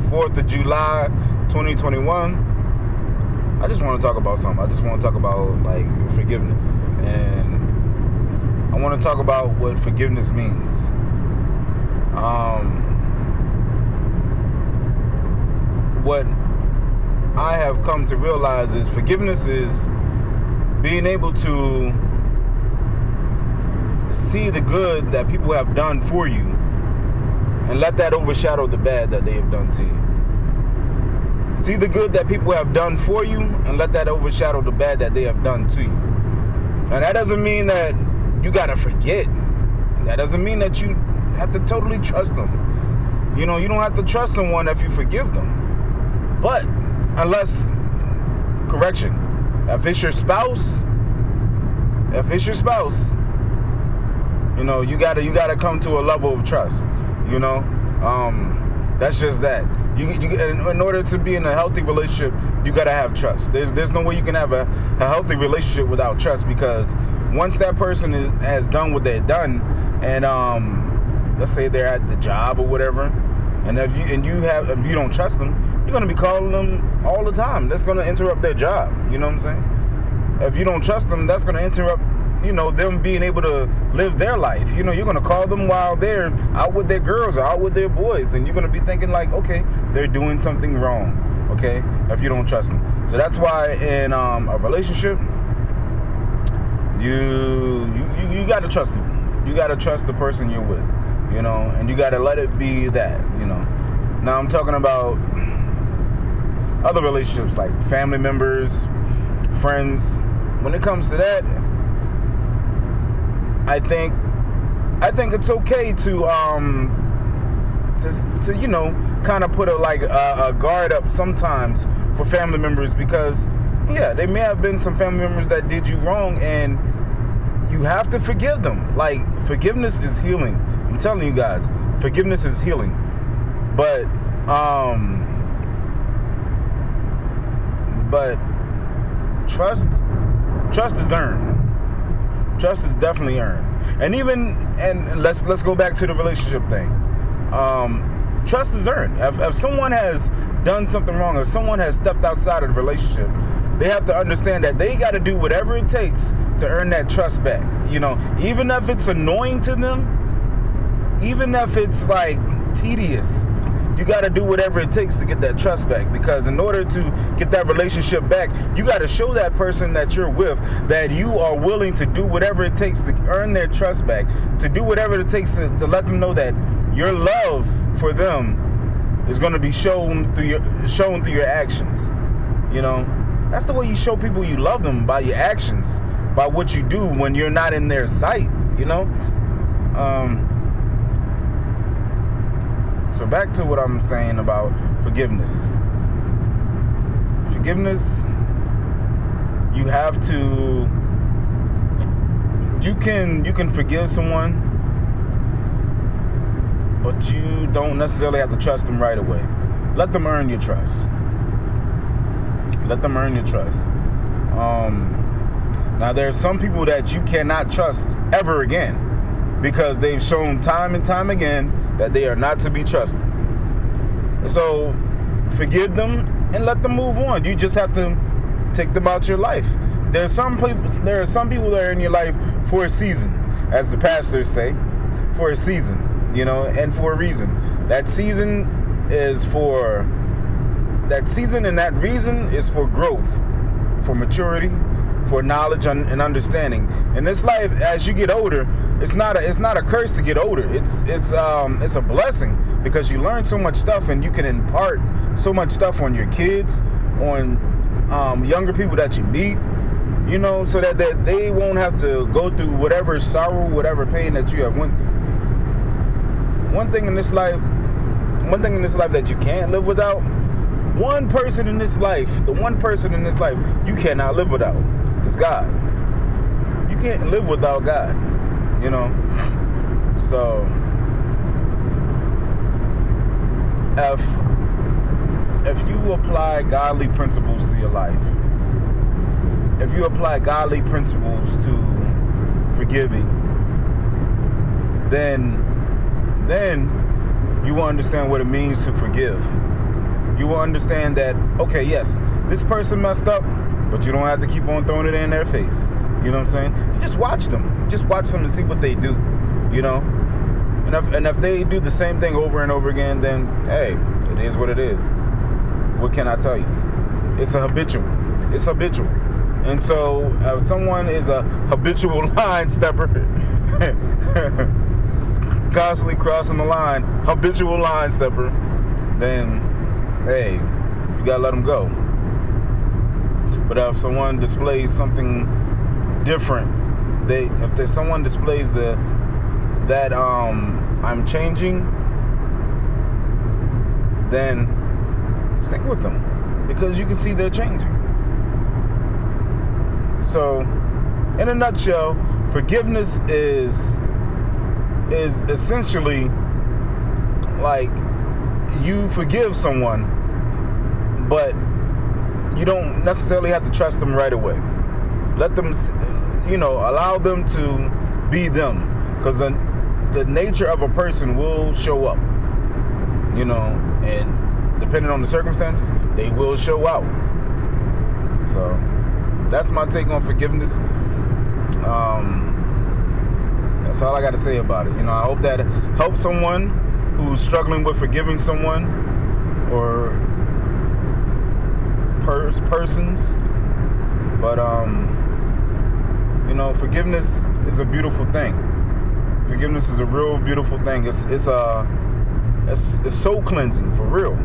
4th of July, 2021. I just want to talk about something. I just want to talk about like forgiveness, and I want to talk about what forgiveness means. What I have come to realize is forgiveness is being able to see the good that people have done for you and let that overshadow the bad that they have done to you. See the good that people have done for you and let that overshadow the bad that they have done to you. And that doesn't mean that you gotta forget. That doesn't mean that you have to totally trust them. You know, you don't have to trust someone if you forgive them. But unless, correction, if it's your spouse, you know, you gotta come to a level of trust. You know, that's just that. You in order to be in a healthy relationship, you gotta have trust. There's no way you can have a healthy relationship without trust, because once that person has done what they've done, and let's say they're at the job or whatever, and if you don't trust them, you're gonna be calling them all the time. That's gonna interrupt their job. You know what I'm saying? If you don't trust them, that's gonna interrupt, you know, them being able to live their life. You know, you're gonna call them while they're out with their girls or out with their boys, and you're gonna be thinking like, okay, they're doing something wrong. Okay, if you don't trust them. So that's why in a relationship, you gotta trust people. You gotta trust the person you're with. You know, and you gotta let it be that. You know. Now I'm talking about other relationships like family members, friends. When it comes to that, I think it's okay to you know, kind of put a guard up sometimes for family members, because yeah, there may have been some family members that did you wrong, and you have to forgive them. Like, forgiveness is healing. I'm telling you guys, forgiveness is healing. But trust is earned. Trust is definitely earned. And let's go back to the relationship thing. Trust is earned. If someone has done something wrong, or someone has stepped outside of the relationship, they have to understand that they got to do whatever it takes to earn that trust back. You know, even if it's annoying to them, even if it's like tedious, you got to do whatever it takes to get that trust back. Because in order to get that relationship back, you got to show that person that you're with that you are willing to do whatever it takes to earn their trust back, to do whatever it takes to let them know that your love for them is going to be shown through your actions. You know, that's the way you show people you love them, by your actions, by what you do when you're not in their sight. You know. So back to what I'm saying about forgiveness. Forgiveness, you have to, you can forgive someone, but you don't necessarily have to trust them right away. Let them earn your trust. Let them earn your trust. Now there are some people that you cannot trust ever again, because they've shown time and time again that they are not to be trusted. So forgive them and let them move on. You just have to take them out your life. There are some people that are in your life for a season, as the pastors say, for a season, you know, and for a reason. That season and that reason is for growth, for maturity, for knowledge and understanding. In this life, as you get older, it's not a curse to get older. It's a blessing, because you learn so much stuff, and you can impart so much stuff on your kids, on younger people that you meet, you know, so that they won't have to go through whatever sorrow, whatever pain that you have went through. One thing in this life that you can't live without, the one person in this life you cannot live without is God. You can't live without God, you know. So if you apply godly principles to your life, if you apply godly principles to forgiving, then you will understand what it means to forgive. you will understand that, okay, yes, this person messed up, but you don't have to keep on throwing it in their face. You know what I'm saying? You just watch them. You just watch them and see what they do, you know? And if they do the same thing over and over again, then, hey, it is what it is. What can I tell you? It's habitual. And so if someone is a habitual line stepper, constantly crossing the line, habitual line stepper, then, hey, you gotta let them go. But if someone displays something different, if someone displays that I'm changing, then stick with them, because you can see they're changing. So, in a nutshell, forgiveness is essentially like you forgive someone, but you don't necessarily have to trust them right away. Let them, allow them to be them, because the nature of a person will show up, and depending on the circumstances, they will show out. So that's my take on forgiveness. That's all I got to say about it. I hope that helps someone who's struggling with forgiving someone or persons. But forgiveness is a beautiful thing. Forgiveness is a real beautiful thing. It's soul cleansing, for real.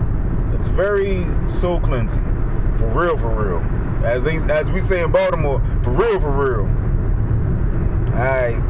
It's very soul cleansing, for real. As we say in Baltimore, for real. All right.